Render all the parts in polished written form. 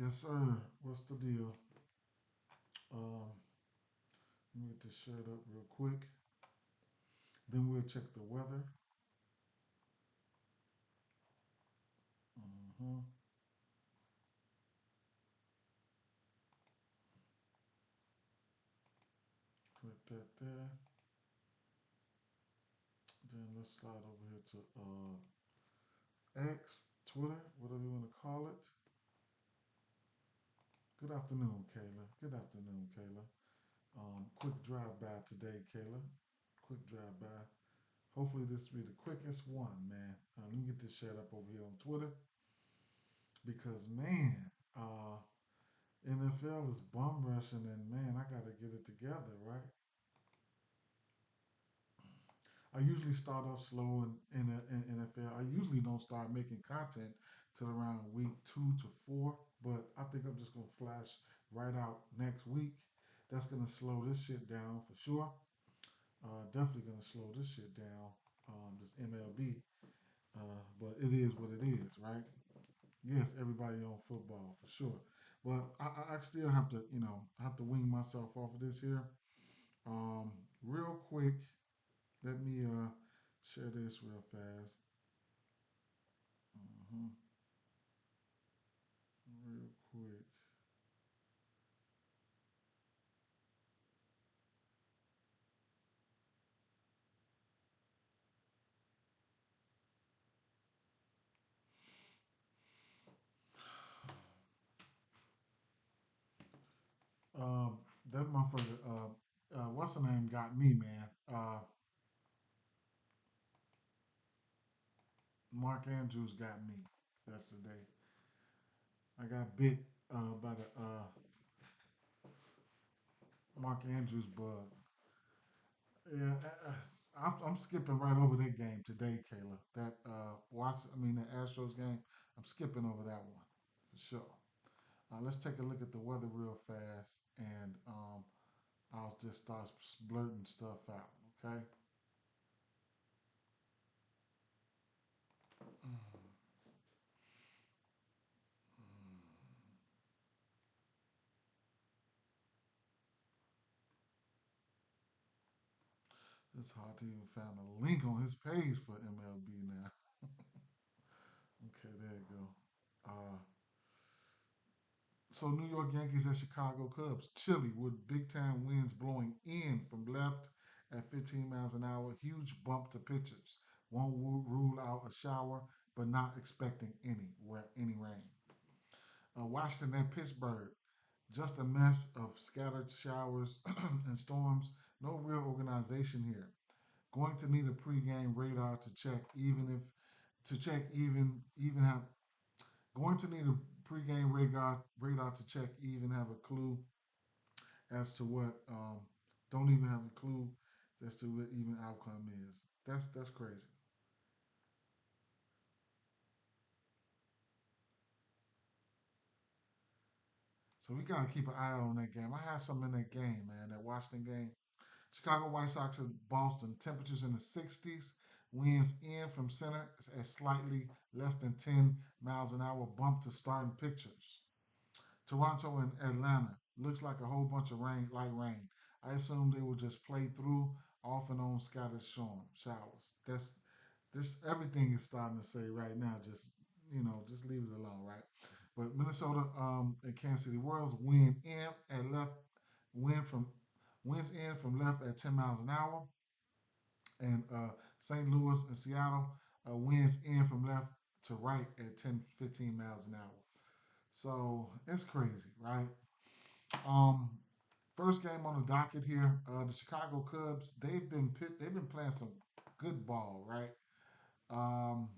Yes, sir. What's the deal? Um, Let me get this shirt up real quick. Then we'll check the weather. Mm-hmm. Put that there. Then let's slide over here to X, Twitter, whatever you want to call it. Good afternoon, Kayla. Good afternoon, Kayla. Quick drive by today, Kayla. Quick drive by. Hopefully this will be the quickest one, man. Let me get this shared up over here on Twitter because man, NFL is bum rushing and man, I gotta get it together, right? I usually start off slow in NFL. I usually don't start making content till around week 2 to 4, but I think I'm just gonna flash right out next week. That's gonna slow this shit down for sure. Definitely gonna slow this shit down. This MLB, but it is what it is, right? Yes, everybody on football for sure, but I still have to, I have to wing myself off of this here. Real quick, let me share this real fast. hmm Real quick. That motherfucker, what's the name got me, man? Mark Andrews got me yesterday. I got bit by the Mark Andrews bug. Yeah, I'm skipping right over that game today, Kayla. That the Astros game. I'm skipping over that one for sure. Let's take a look at the weather real fast, and I'll just start blurting stuff out. Okay. It's hard to even find a link on his page for MLB now. Okay, there you go. Uh, so New York Yankees and Chicago Cubs, chilly with big time winds blowing in from left at 15 miles an hour. Huge bump to pitchers. Won't rule out a shower, but not expecting any rain. Washington and Pittsburgh, just a mess of scattered showers and storms. No real organization here. Going to need a pregame radar to check, even if to check even have going to need a pregame radar to check, even have a clue as to what don't even have a clue as to what even outcome is. That's crazy. So we gotta keep an eye on that game. I had something in that game, man. That Washington game. Chicago White Sox and Boston. Temperatures in the 60s. Winds in from center at slightly less than 10 miles an hour. Bump to starting pitchers. Toronto and Atlanta. Looks like a whole bunch of rain, light rain. I assume they will just play through off and on scattered storm showers. That's this everything is starting to say right now. Just leave it alone, right? But Minnesota and Kansas City Royals wind from winds in from left at 10 miles an hour, and St. Louis and Seattle winds in from left to right at 10-15 miles an hour. So it's crazy, right? Um, First game on the docket here, the Chicago Cubs. They've been playing some good ball, right? Um,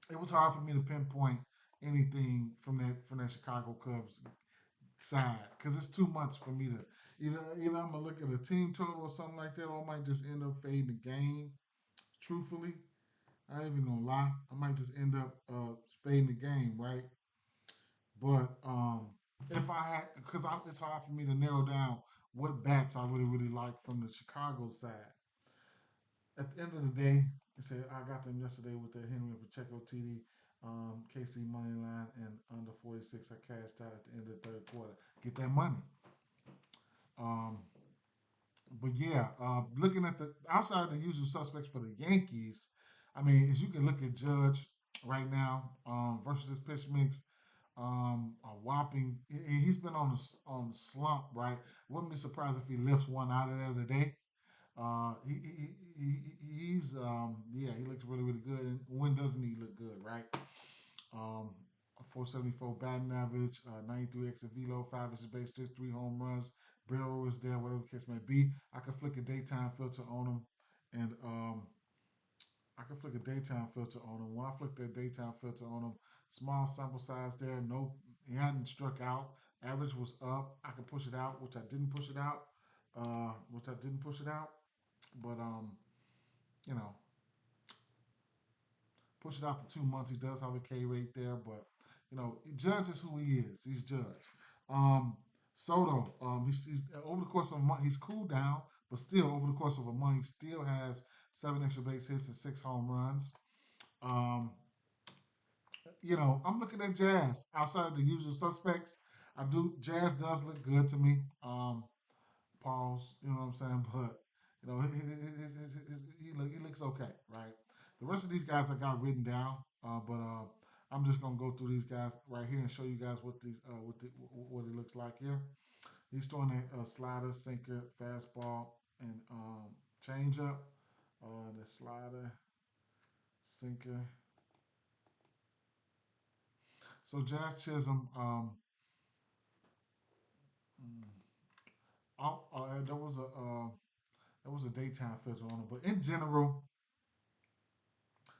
it was hard for me to pinpoint anything from that Chicago Cubs side because it's too much for me to either I'm gonna look at a team total or something like that, or I might just end up fading the game. Truthfully, I ain't even gonna lie, I might just end up fading the game, right? But if I had, because it's hard for me to narrow down what bats I really like from the Chicago side. At the end of the day, I said I got them yesterday with the Henry and Pacheco TD. KC money line and under 46. I cashed out at the end of the third quarter. Get that money. Um, but yeah, looking at the outside the usual suspects for the Yankees, I mean, as you can look at Judge right now versus this pitch mix, a whopping. He's been on the slump, right? Wouldn't be surprised if he lifts one out of there today. He's yeah, he looks really really good. And when doesn't he look good, right? Um, 474 batting average, 93 exit velo, 5 extra base, just 3 home runs. Barrel is there, whatever the case may be. I can flick a daytime filter on him, and I can flick a daytime filter on him. When I flick that daytime filter on him, small sample size there. No, he hadn't struck out. Average was up. I could push it out, which I didn't push it out. Which I didn't push it out. But you know, push it out to 2 months. He does have a K rate there, but Judge is who he is. He's Judge. Um, Soto, he's over the course of a month, he's cooled down, but still over the course of a month, he still has 7 extra base hits and 6 home runs. Um, I'm looking at Jazz outside of the usual suspects. I do. Jazz does look good to me. Pause. You know what I'm saying? But he looks okay, right? The rest of these guys I got written down, but I'm just gonna go through these guys right here and show you guys what it looks like here. He's throwing a slider, sinker, fastball, and changeup. The slider, sinker. So Jazz Chisholm, there was a daytime filter on him, but in general,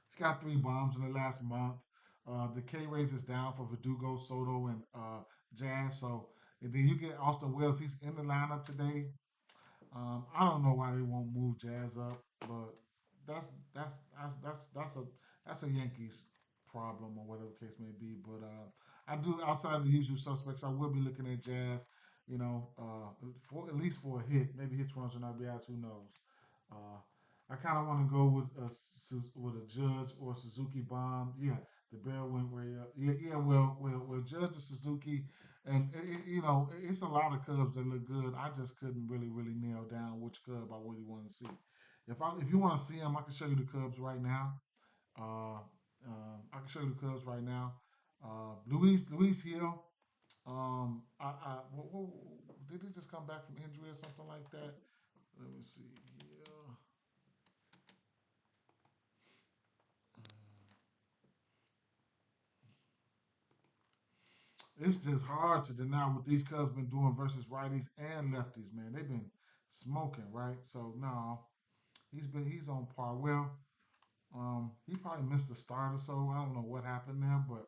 he's got 3 bombs in the last month. The K rates is down for Verdugo, Soto, and Jazz. So and then you get Austin Wells. He's in the lineup today. I don't know why they won't move Jazz up, but that's a Yankees problem or whatever the case may be. But I do outside of the usual suspects, I will be looking at Jazz. For at least for a hit, maybe hits runs and RBIs. Who knows? Uh, I kind of want to go with a Judge or Suzuki bomb. Yeah, the barrel went way up. Yeah, yeah. Well, Judge or Suzuki, and it's a lot of Cubs that look good. I just couldn't really nail down which Cub I really want to see. If you want to see them, I can show you the Cubs right now. Uh, I can show you the Cubs right now. Luis Hill. Did he just come back from injury or something like that? Let me see here. It's just hard to deny what these Cubs been doing versus righties and lefties, man. They've been smoking, right? So no, he's on par. Well, he probably missed a start or so. I don't know what happened there, but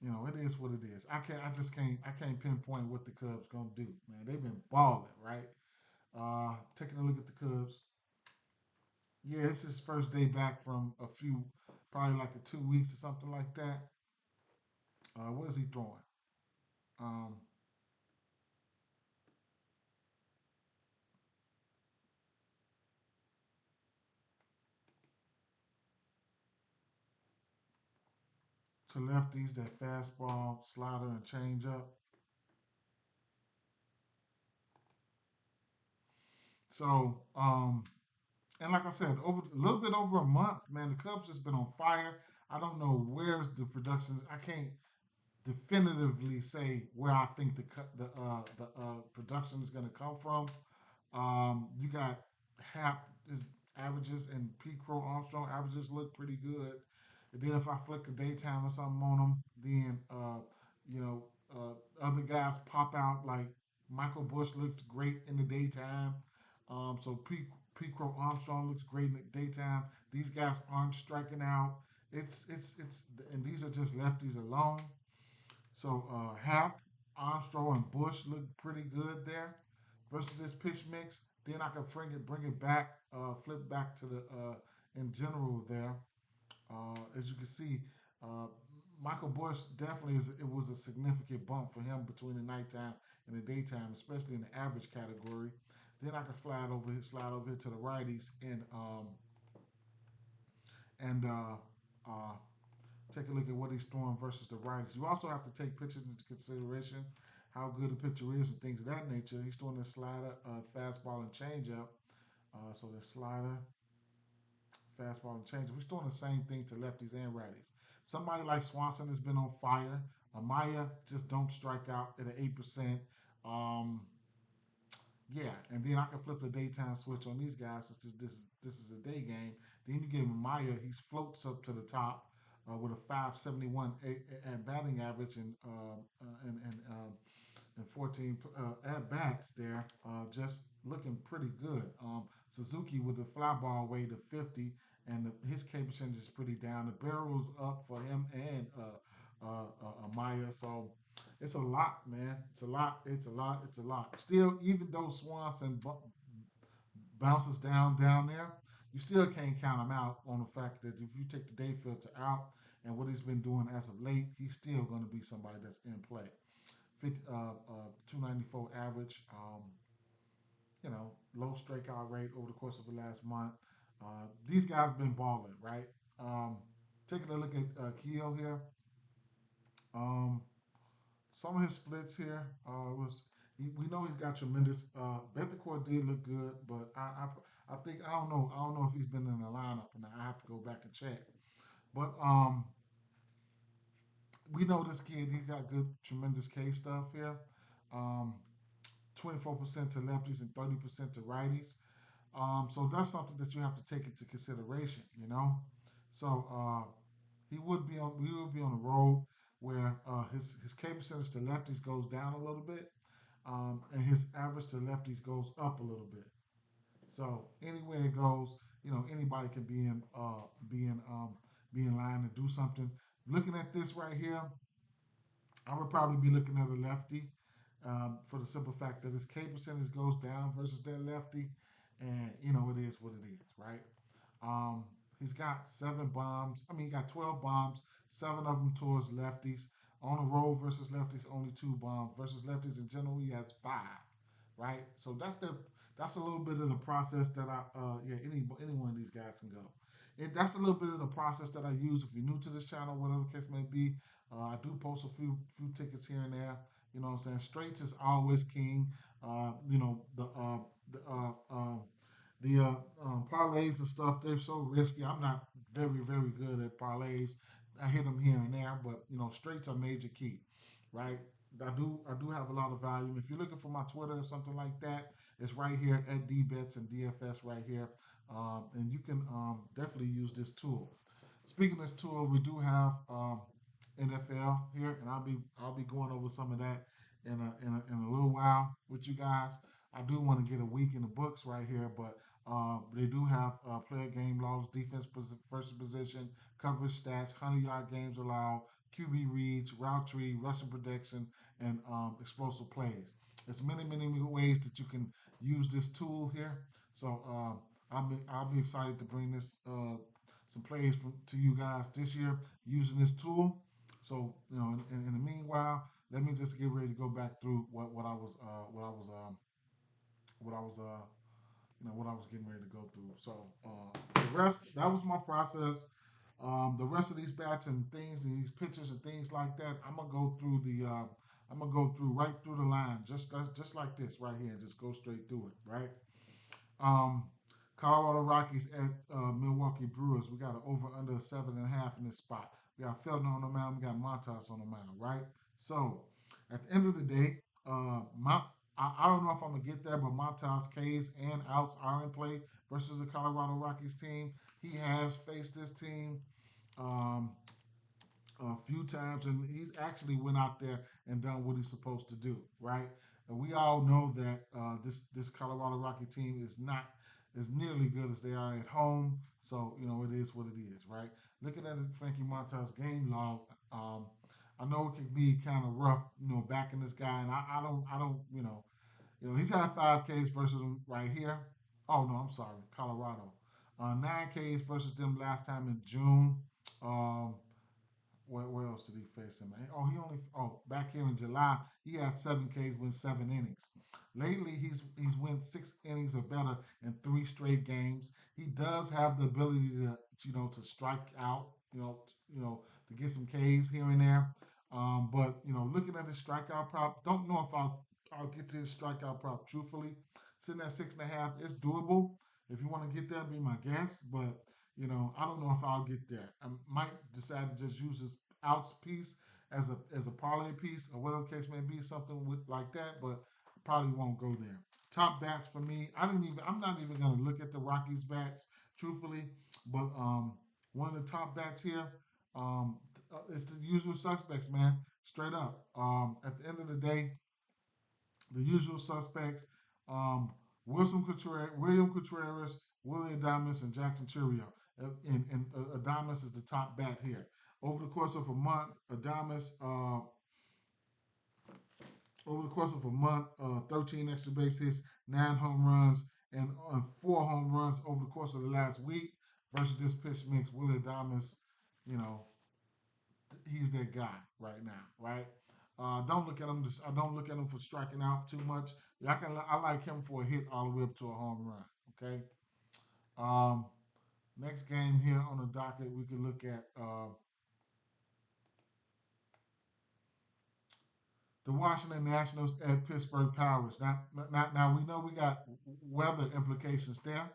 it is what it is. I can't pinpoint what the Cubs gonna do, man. They've been balling, right? Taking a look at the Cubs. Yeah, it's his first day back from probably like a 2 weeks or something like that. What is he throwing? Um, to lefties, that fastball, slider, and changeup. So, and like I said, over a little bit over a month, man, the Cubs just been on fire. I don't know where's the production. I can't definitively say where I think the production is going to come from. You got Hap his averages and Pete Crow Armstrong averages look pretty good. And then if I flick a daytime or something on them, then you know other guys pop out like Michael Bush looks great in the daytime. So Pete Crow Armstrong looks great in the daytime. These guys aren't striking out. It's and these are just lefties alone. So Hap, Armstrong, and Bush look pretty good there versus this pitch mix. Then I can bring it back, flip back to the in general there. As you can see, uh, Michael Bush definitely it was a significant bump for him between the nighttime and the daytime, especially in the average category. Then I can slide over here to the righties and uh, take a look at what he's throwing versus the righties. You also have to take pitchers into consideration, how good the pitcher is and things of that nature. He's throwing the slider, fastball, and changeup. So the slider, fastball, and changeup. He's doing the same thing to lefties and righties. Somebody like Swanson has been on fire. Amaya just don't strike out at an 8%. Um, yeah, and then I can flip the daytime switch on these guys since this is a day game. Then you give him Maya, he floats up to the top with a 571 at batting average and 14 at bats there, just looking pretty good. Suzuki with the fly ball weight of 50, and his K percentage is pretty down. The barrel's up for him and Maya, so it's a lot, man. It's a lot. It's a lot. It's a lot. Still, even though Swanson bounces down there, you still can't count him out on the fact that if you take the day filter out and what he's been doing as of late, he's still going to be somebody that's in play. 294 average. Low strikeout rate over the course of the last month. These guys been balling, right? Um, Taking a look at Keo here. Um, some of his splits here we know he's got tremendous. Bethencourt did look good, but I think I don't know if he's been in the lineup, and I have to go back and check. But we know this kid. He's got good, tremendous K stuff here. Um, 24% to lefties and 30% to righties. So that's something that you have to take into consideration, you know. So he would be on a roll where his K percentage to lefties goes down a little bit, and his average to lefties goes up a little bit. So anywhere it goes, anybody can be in line to do something. Looking at this right here, I would probably be looking at a lefty for the simple fact that his K percentage goes down versus that lefty, and it is what it is, right? Um, he's got 7 bombs. I mean, he got 12 bombs, 7 of them towards lefties. On the road versus lefties, only 2 bombs. Versus lefties in general, he has 5, right? So that's a little bit of the process that any one of these guys can go. That's a little bit of the process that I use. If you're new to this channel, whatever the case may be, I do post a few tickets here and there. You know what I'm saying? Straights is always king. The the parlays and stuff, they're so risky. I'm not very good at parlays. I hit them here and there, but straights are major key, right? I do have a lot of volume. If you're looking for my Twitter or something like that, it's right here at Dee Bets and DFS right here, and you can definitely use this tool. Speaking of this tool, we do have NFL here, and I'll be going over some of that in a little while with you guys. I do want to get a week in the books right here, but they do have player game logs, defense versus position, coverage stats, 100-yard games allowed, QB reads, route tree, rushing protection, and explosive plays. There's many ways that you can use this tool here. So I'll be excited to bring this some plays to you guys this year using this tool. So in the meanwhile, let me just get ready to go back through what I was getting ready to go through. So the rest, that was my process. The rest of these bats and things and these pictures and things like that, I'm gonna go through right through the line, just like this right here, and just go straight through it, right? Um, Colorado Rockies at Milwaukee Brewers. We got an over under 7.5 in this spot. We got Felton on the mound. We got Montas on the mound, right? So at the end of the day, I don't know if I'm gonna get there, but Montas K's and outs are in play versus the Colorado Rockies team. He has faced this team. Um, a few times, and he's actually went out there and done what he's supposed to do, right? And we all know that this Colorado Rocky team is not as nearly good as they are at home. So it is what it is, right? Looking at Frankie Montas game log, I know it can be kind of rough, backing this guy, and I don't, he's had 5 Ks versus him right here. Oh no, I'm sorry, Colorado. 9 Ks versus them last time in June. Um, where else did he face him? Back here in July, he had 7 Ks, went 7 innings. Lately, he's went 6 innings or better in 3 straight games. He does have the ability to strike out, to get some Ks here and there. But looking at the strikeout prop, don't know if I'll get to this strikeout prop. Truthfully, sitting at 6.5, it's doable. If you want to get there, be my guest. But I don't know if I'll get there. I might decide to just use this outs piece as a parlay piece or whatever the case may be, something like that. But probably won't go there. Top bats for me. I'm not even gonna look at the Rockies bats, truthfully. But one of the top bats here, um, it's the usual suspects, man. Straight up. At the end of the day, the usual suspects. Um, William Contreras, Willie Adames, and Jackson Churio. And Adames is the top bat here. Over the course of a month, Adames, over the course of a month, 13 extra base hits, 9 home runs, and 4 home runs over the course of the last week. Versus this pitch mix, Willie Adames, you know, he's that guy right now, right? Don't look at him. I don't look at him for striking out too much. I like him for a hit all the way up to a home run. Okay. Um, Next game here on the docket, we can look at the Washington Nationals at Pittsburgh Pirates. Now we know we got weather implications there.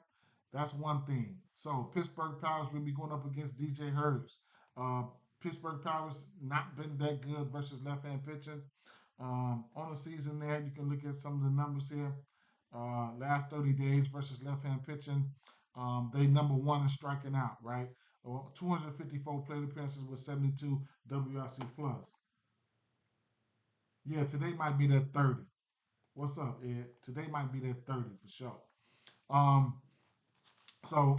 That's one thing. So Pittsburgh Pirates will be going up against DJ Hurts. Uh, Pittsburgh Pirates not been that good versus left-hand pitching. On the season there, you can look at some of the numbers here. Last 30 days versus left-hand pitching, they number one in striking out, right? 254 plate appearances with 72 WRC plus. Yeah, today might be that 30. What's up, Ed? Today might be that 30 for sure. Um, so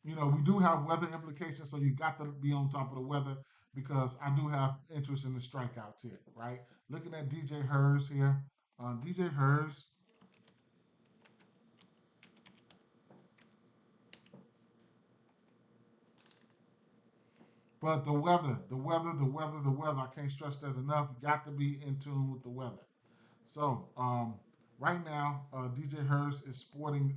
we do have weather implications, so you got to be on top of the weather because I do have interest in the strikeouts here, right? Looking at DJ Hers here. DJ Hers, but the weather, I can't stress that enough. You got to be in tune with the weather. So right now, DJ Hurst is sporting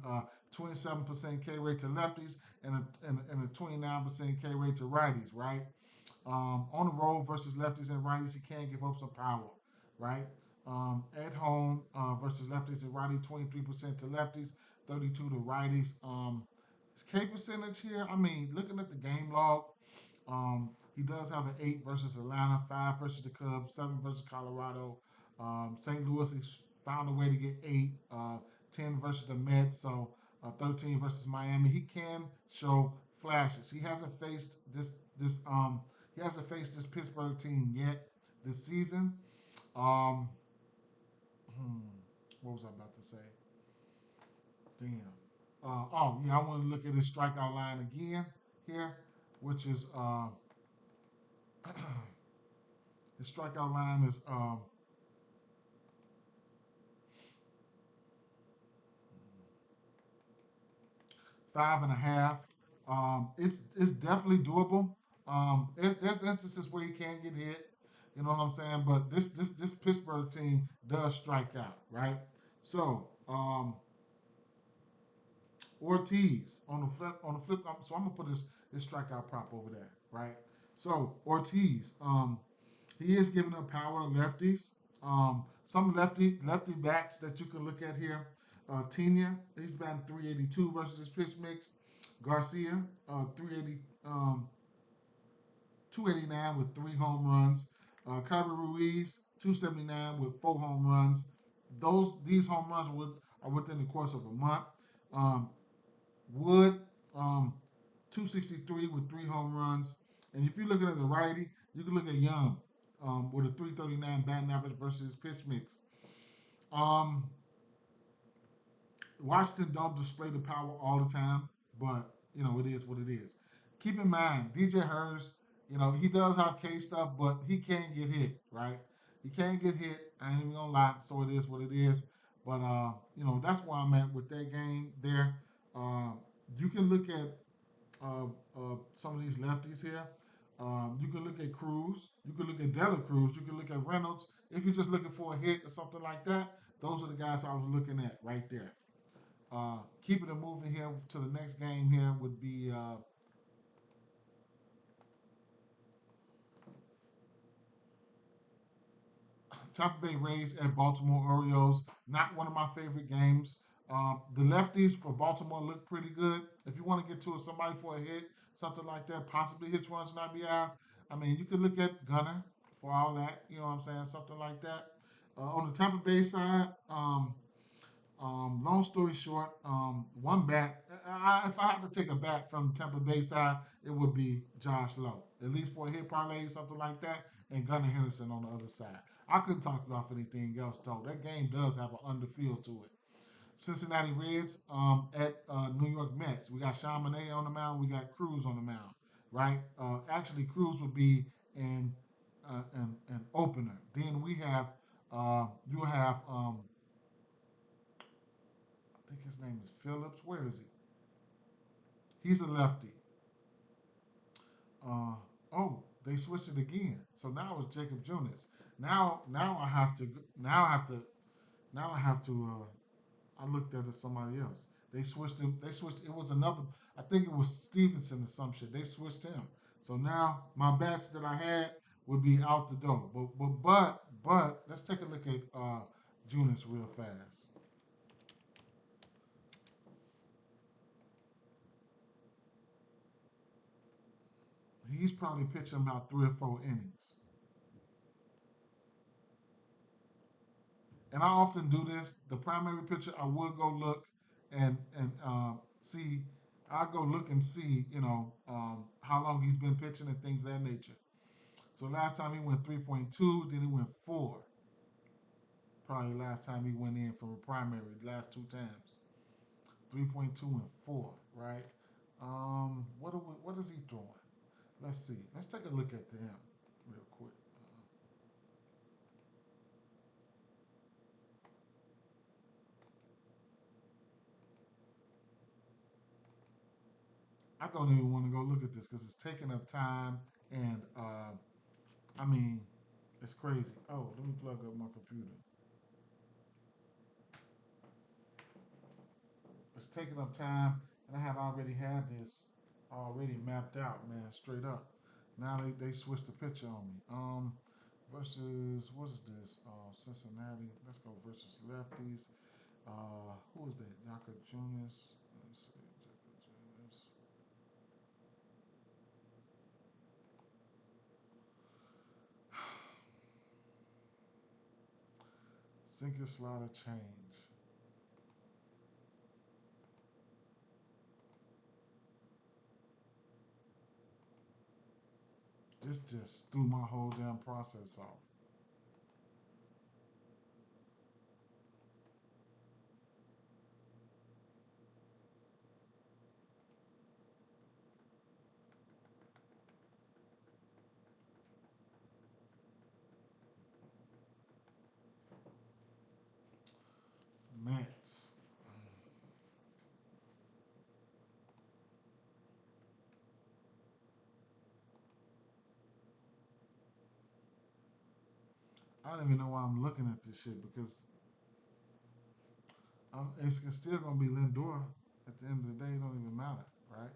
27% K rate to lefties and a 29% K rate to righties, right? On the road versus lefties and righties, he can give up some power, right? At home versus lefties and righties, 23% to lefties, 32 to righties. His K percentage here, I mean, looking at the game log, he does have an 8 versus Atlanta, 5 versus the Cubs, 7 versus Colorado. St. Louis found a way to get 8, 10 versus the Mets, so 13 versus Miami. He can show flashes. This he hasn't faced this Pittsburgh team yet this season. Um, hmm, what was I about to say? Damn. Oh yeah, I want to look at his strikeout line again here, which is his strikeout line is 5.5. It's definitely doable. There's instances where he can get hit. You know what I'm saying? But this Pittsburgh team does strike out, right? So Ortiz on the flip. So I'm gonna put his strikeout prop over there, right? So Ortiz, he is giving up power to lefties. Some lefty backs that you can look at here. Tina, he's batting 382 versus his pitch mix. Garcia, 380, 289 with 3 home runs. Kyrie Ruiz, 279 with 4 home runs. These home runs are within the course of a month. Um, Wood, 263 with 3 home runs. And if you're looking at the righty, you can look at Young with a 339 batting average versus his pitch mix. Um, Washington don't display the power all the time, but it is what it is. Keep in mind, DJ Hurst, he does have K stuff, but he can get hit, right? He can get hit. I ain't even gonna lie, so it is what it is. But that's where I'm at with that game there. Um, you can look at some of these lefties here. You can look at Cruz. You can look at Dela Cruz. You can look at Reynolds. If you're just looking for a hit or something like that, those are the guys I was looking at right there. Keeping it moving here to the next game here would be Tampa Bay Rays at Baltimore Orioles. Not one of my favorite games. The lefties for Baltimore look pretty good. If you want to get to somebody for a hit, something like that, possibly hits, runs, not RBIs. I mean, you could look at Gunner for all that. You know what I'm saying? Something like that. On the Tampa Bay side, long story short, one bat. If I had to take a bat from Tampa Bay side, it would be Josh Lowe, at least for a hit parlay, something like that, and Gunnar Henderson on the other side. I couldn't talk about anything else though. That game does have an under feel to it. Cincinnati Reds at New York Mets. We got Sean Monet on the mound. We got Cruz on the mound. Right? Actually, Cruz would be an opener. Then we have you have I think his name is Phillips. Where is he? He's a lefty. Uh, oh, they switched it again. So now it's Jacob Junis. Now I have to. Now I have to. Now I have to. I looked at it somebody else. They switched him. They switched. It was another. I think it was Stevenson or some shit. They switched him. So now my bets that I had would be out the door. But let's take a look at Junis real fast. He's probably pitching about 3 or 4 innings. And I often do this. The primary pitcher, I will go look and see. I go look and see, how long he's been pitching and things of that nature. So last time he went 3.2, then he went 4. Probably last time he went in from a primary, last 2 times, 3.2 and 4, right? What is he throwing? Let's see. Let's take a look at them real quick. I don't even want to go look at this because it's taking up time and I mean, it's crazy. Oh, let me plug up my computer. It's taking up time, and I had already had this already mapped out, man, straight up. Now they switched the picture on me. Versus what is this? Cincinnati. Let's go versus lefties. Who is that? Yaka Jonas. Let's see. Yaka Jonas. Sinker slider change. This just threw my whole damn process off. Mets. I don't even know why I'm looking at this shit because it's still gonna be Lindor. At the end of the day, it don't even matter, right?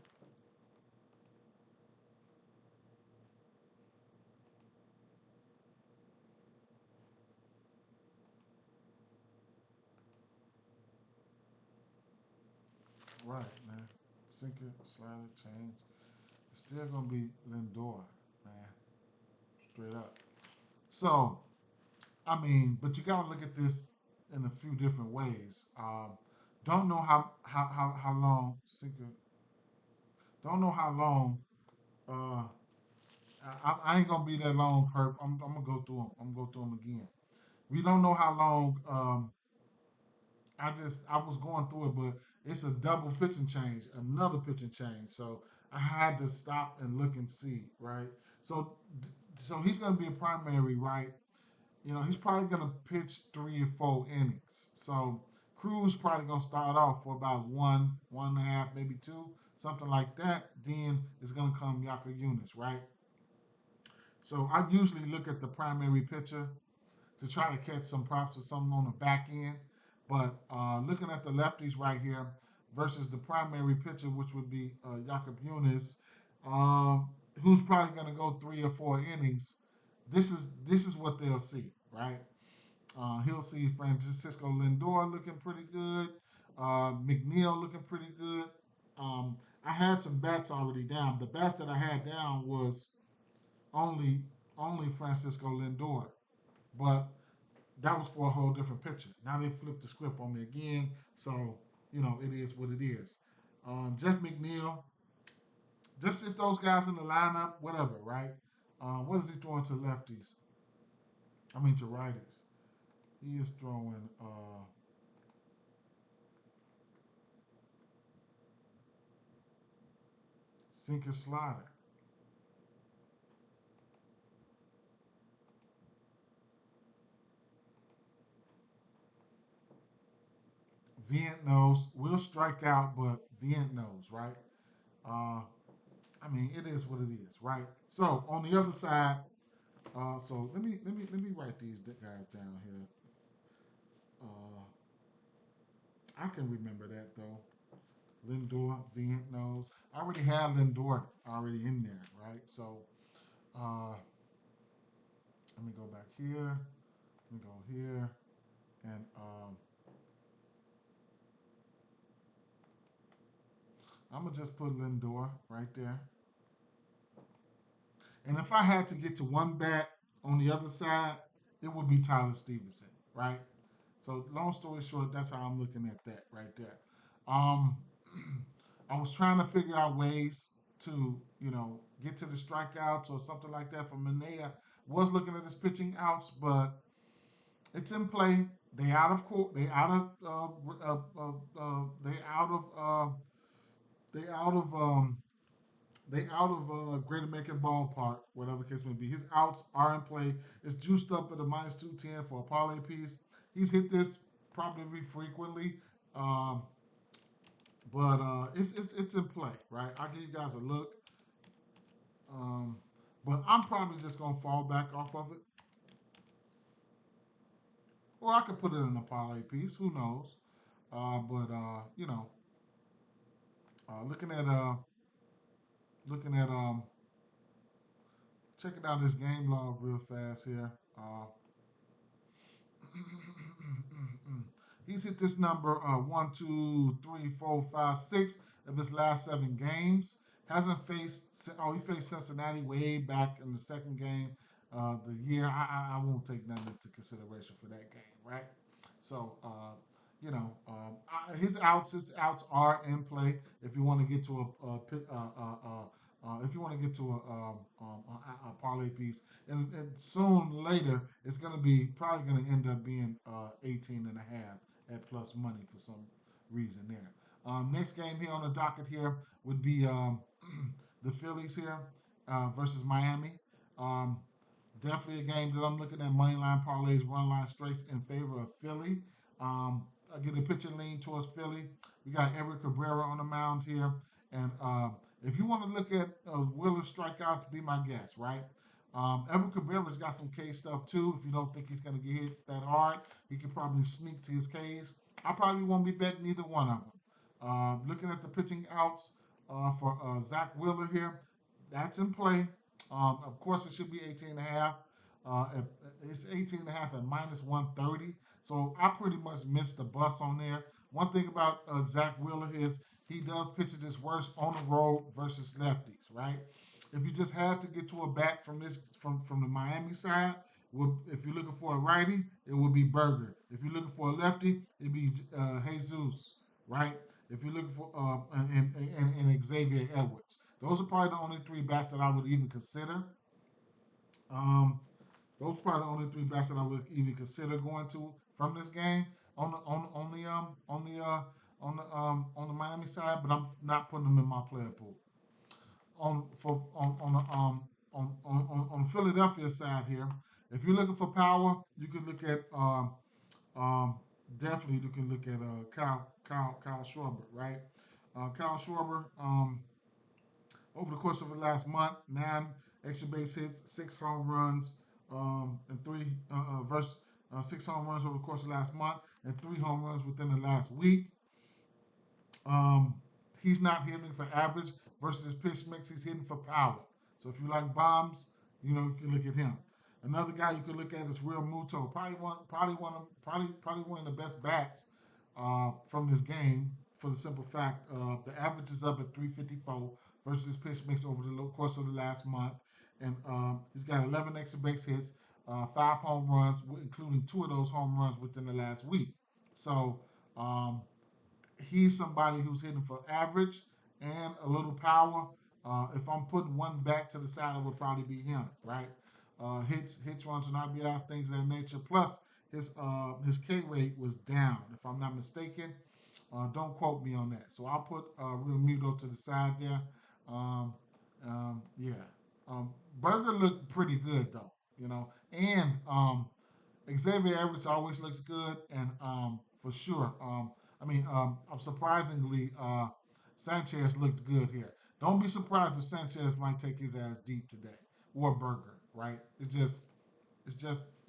Right, man. Sinker, slider, change. It's still gonna be Lindor, man. Straight up. So, I mean, but you gotta look at this in a few different ways. Don't know how long Sinker. Don't know how long. Uh, I ain't gonna be that long. I'm gonna go through them. I'm gonna go through them again. We don't know how long. I was going through it, but it's a double pitching change, another pitching change. So I had to stop and look and see, right? So so he's going to be a primary, right? He's probably going to pitch 3 or 4 innings. So Cruz probably going to start off for about one and a half, maybe two, something like that. Then it's going to come Yaka Yunis, right? So I usually look at the primary pitcher to try to catch some props or something on the back end. But looking at the lefties right here versus the primary pitcher, which would be Jakob Yunis, who's probably going to go 3 or 4 innings. This is what they'll see, right? He'll see Francisco Lindor looking pretty good. McNeil looking pretty good. Um, I had some bets already down. The best that I had down was only only Francisco Lindor, but that was for a whole different picture. Now they flipped the script on me again, so it is what it is. Jeff McNeil, just if those guys in the lineup, whatever, right? What is he throwing to lefties? I mean to righties. He is throwing sinker slider. Vient knows will strike out, but Vient knows, right? Uh, I mean, it is what it is, right? So on the other side, so let me write these guys down here. Uh, I can remember that though. Lindor, Vient knows. I already have Lindor already in there, right? So uh, let me go back here. Let me go here, and I'm gonna just put Lindor right there. And if I had to get to one bat on the other side, it would be Tyler Stevenson, right? So long story short, that's how I'm looking at that right there. Um, I was trying to figure out ways to, get to the strikeouts or something like that for Manea. Was looking at his pitching outs, but it's in play. They out of court. They out of they out of they out of Great American Ballpark, whatever the case may be. His outs are in play. It's juiced up at a minus 210 for a parlay piece. He's hit this probably frequently, um, but it's in play, right? I'll give you guys a look, um, but I'm probably just gonna fall back off of it, or I could put it in a parlay piece. Who knows? But looking at looking at checking out this game log real fast here. He's hit this number one, two, three, four, five, six of his last 7 games. Hasn't faced. Oh, he faced Cincinnati way back in the second game. The year I won't take nothing into consideration for that game, right? So his outs are in play. If you want to get to if you want to get to a parlay piece, and soon later it's going to be probably going to end up being 18 and a half at plus money for some reason there. Next game here on the docket here would be the Phillies here versus Miami. Um, Definitely a game that I'm looking at money line parlays, run line straights in favor of Philly. I get a pitcher lean towards Philly. We got Eric Cabrera on the mound here, and if you want to look at Wheeler strikeouts, be my guest, right? Eric Cabrera's got some K stuff too. If you don't think he's going to get hit that hard, he could probably sneak to his Ks. I probably won't be betting either one of them. Looking at the pitching outs for Zach Wheeler here, that's in play. Of course, it should be 18 and a half. It's 18 and a half at minus 130. So I pretty much missed the bus on there. One thing about Zach Wheeler is he does pitches his worst on the road versus lefties, right? If you just had to get to a bat from the Miami side, if you're looking for a righty, it would be Berger. If you're looking for a lefty, it'd be Jesus, right? If you're looking for and Xavier Edwards. Those are probably the only 3 bats that I would even consider. Um, those are probably the only 3 bats that I would even consider going to from this game on the Miami side, but I'm not putting them in my player pool. On the on Philadelphia side here, if you're looking for power, you can look at um, definitely you can look at Kyle Schwarber, right? Kyle Schwarber, over the course of the last month, 9 extra base hits, 6 home runs, and 6 home runs over the course of the last month, and 3 home runs within the last week. Um, he's not hitting for average versus his pitch mix. He's hitting for power. So if you like bombs, you can look at him. Another guy you could look at is Real Muto, probably one of the best bats from this game. For the simple fact, the average is up at 354 versus his pitch mix over the course of the last month, and he's got 11 extra base hits, 5 home runs, including 2 of those home runs within the last week. So um, he's somebody who's hitting for average and a little power. If I'm putting one back to the side, it would probably be him, right? Hits, runs, and RBIs, things of that nature. Plus, his K rate was down, if I'm not mistaken. Don't quote me on that. So I'll put Real Muto to the side there. Um, yeah. Um, Burger looked pretty good though, and Xavier Edwards always looks good, and for sure, surprisingly, Sanchez looked good here. Don't be surprised if Sanchez might take his ass deep today, or Burger, right? It just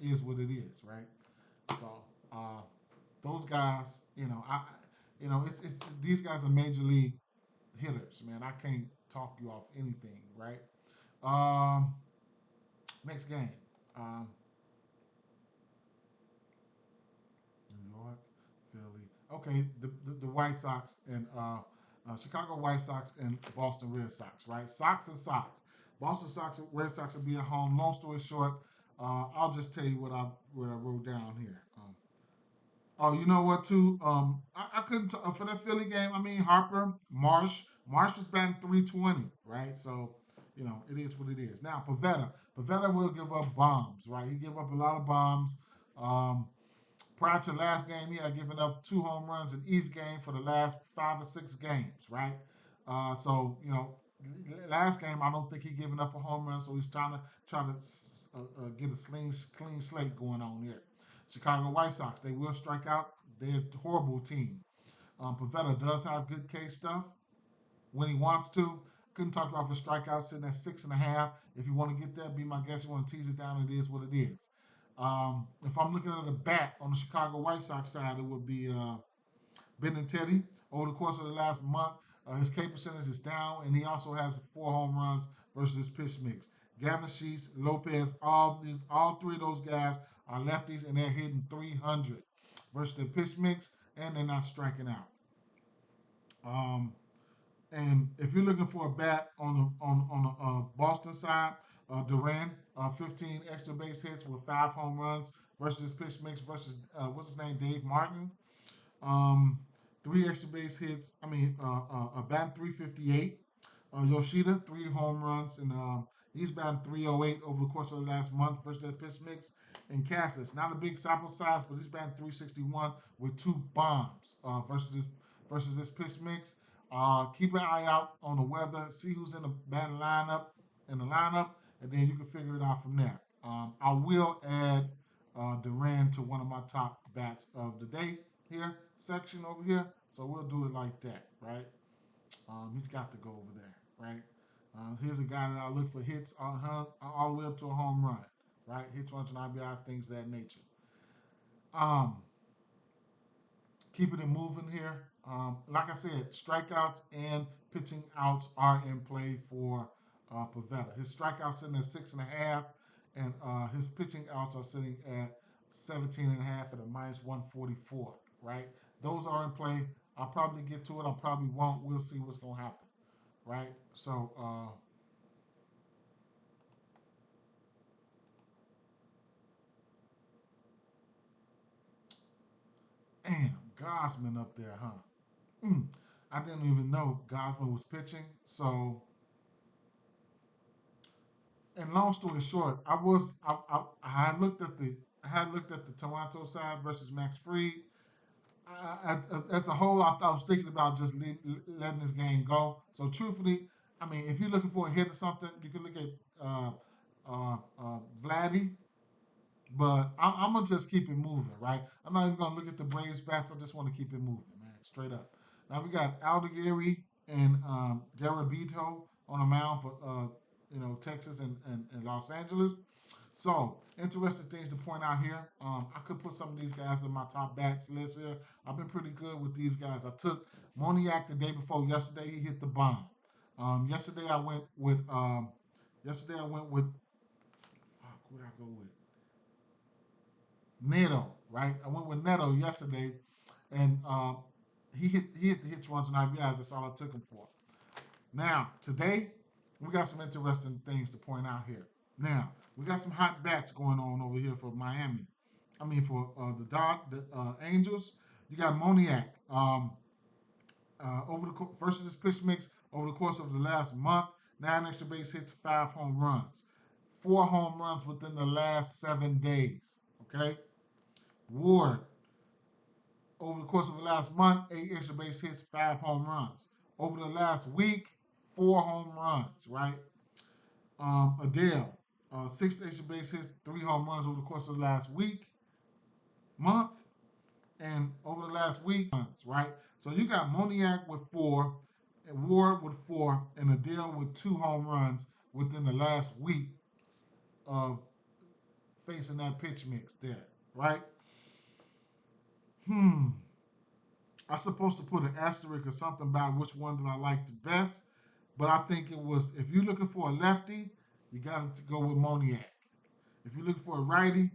is what it is, right? So uh, those guys, it's these guys are major league hitters, man. I can't talk you off anything, right? Um, Next game. Um, New York, Philly. Okay, the White Sox and Chicago White Sox and Boston Red Sox, right? Sox and Sox. Boston Sox and Red Sox will be at home. Long story short, I'll just tell you what I wrote down here. Oh, you know what? Too. I couldn't for that Philly game. I mean, Harper, Marsh was batting 320, right? So, it is what it is. Now, Pavetta will give up bombs, right? He give up a lot of bombs. Um, Prior to last game, he had given up 2 home runs in each game for the last 5 or 6 games, right? So last game I don't think he given up a home run, so he's trying to get a clean slate going on here. Chicago White Sox, they will strike out. They're a horrible team. Pavetta does have good K stuff when he wants to. Couldn't talk about the strikeout sitting at 6.5. If you want to get that, be my guest. You want to tease it down, it is what it is. If I'm looking at a bat on the Chicago White Sox side, it would be Benintendi. Over the course of the last month, his K percentage is down, and he also has 4 home runs versus his pitch mix. Gavin Sheets, Lopez, all three of those guys are lefties, and they're hitting 300 versus the pitch mix, and they're not striking out. Um, and if you're looking for a bat on the Boston side, Duran, 15 extra base hits with 5 home runs versus pitch mix versus what's his name, Dave Martin. Um, 3 extra base hits. A bat 358. Yoshida, 3 home runs, and he's batting 308 over the course of the last month versus that pitch mix. And Cassis, not a big sample size, but he's batting 361 with 2 bombs versus this pitch mix. Keep an eye out on the weather. See who's in the batting lineup and then you can figure it out from there. I will add Duran to one of my top bats of the day here section over here. So we'll do it like that, right? He's got to go over there, right? Here's a guy that I look for hits all the way up to a home run, right? Hits, runs, and RBIs, things of that nature. Um, Keeping it moving here. Like I said, strikeouts and pitching outs are in play for Pavetta. His strikeouts sitting at 6.5, and his pitching outs are sitting at 17.5 at a minus 144. Right? Those are in play. I'll probably get to it. I probably won't. We'll see what's gonna happen. Right? So, damn, Gosman up there, huh? Mm, I didn't even know Gosman was pitching. So, and long story short, I had looked at the Toronto side versus Max Fried. As a whole, I was thinking about just letting this game go. So truthfully, if you're looking for a hit or something, you can look at Vladdy, but I'm gonna just keep it moving, right? I'm not even gonna look at the Braves bats. I just want to keep it moving, man, straight up. Now we got Aldegary and Garabito on the mound for Texas and Los Angeles. So interesting things to point out here. I could put some of these guys in my top bats list here. I've been pretty good with these guys. I took Moniak the day before yesterday. He hit the bomb. Um, yesterday I went with. Um, Yesterday I went with Who did I go with? Neto, right? I went with Neto yesterday, and he hit the hits runs and RBIs. That's all I took him for. Now today, we got some interesting things to point out here. Now we got some hot bats going on over here for Miami. I mean for the Angels. You got Moniak. Over the versus this pitch mix over the course of the last month, 9 extra base hits, 5 home runs, 4 home runs within the last 7 days. Okay, Ward over the course of the last month, 8 extra base hits, 5 home runs. Over the last week, 4 home runs. Right, Adele, 6 extra base hits, 3 home runs over the course of the last week, month, and over the last week, right? So you got Moniak with 4, and Ward with 4, and Adele with 2 home runs within the last week of facing that pitch mix there, right? Hmm. I'm supposed to put an asterisk or something about which one that I like the best, but I think it was if you're looking for a lefty, you got to go with Moniak. If you're looking for a righty,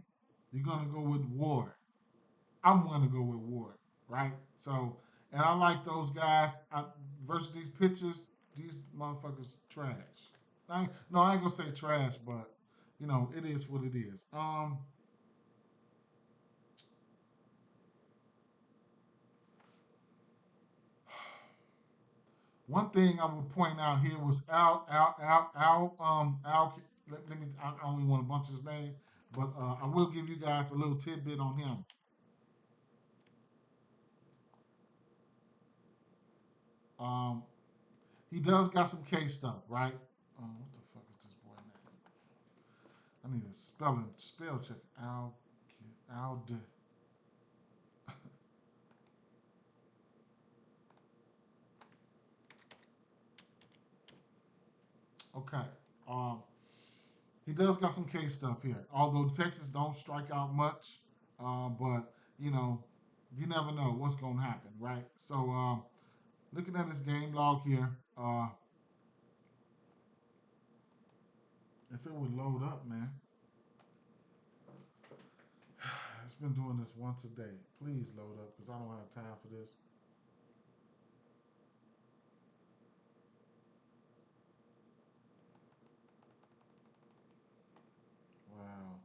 you're gonna go with Ward. I'm going to go with Ward, right? So, and I like those guys versus these pitchers. These motherfuckers trash. No, I ain't gonna say trash, but it is what it is. One thing I would point out here was Al. Let me. I only want a bunch of his name, but I will give you guys a little tidbit on him. Um, he does got some K stuff, right? What the fuck is this boy name? I need a spell check. Al. Okay. Um, he does got some K stuff here. Although Texas don't strike out much, but you know, you never know what's gonna happen, right? So, looking at his game log here, if it would load up, man, it's been doing this once a day. Please load up, because I don't have time for this. Wow,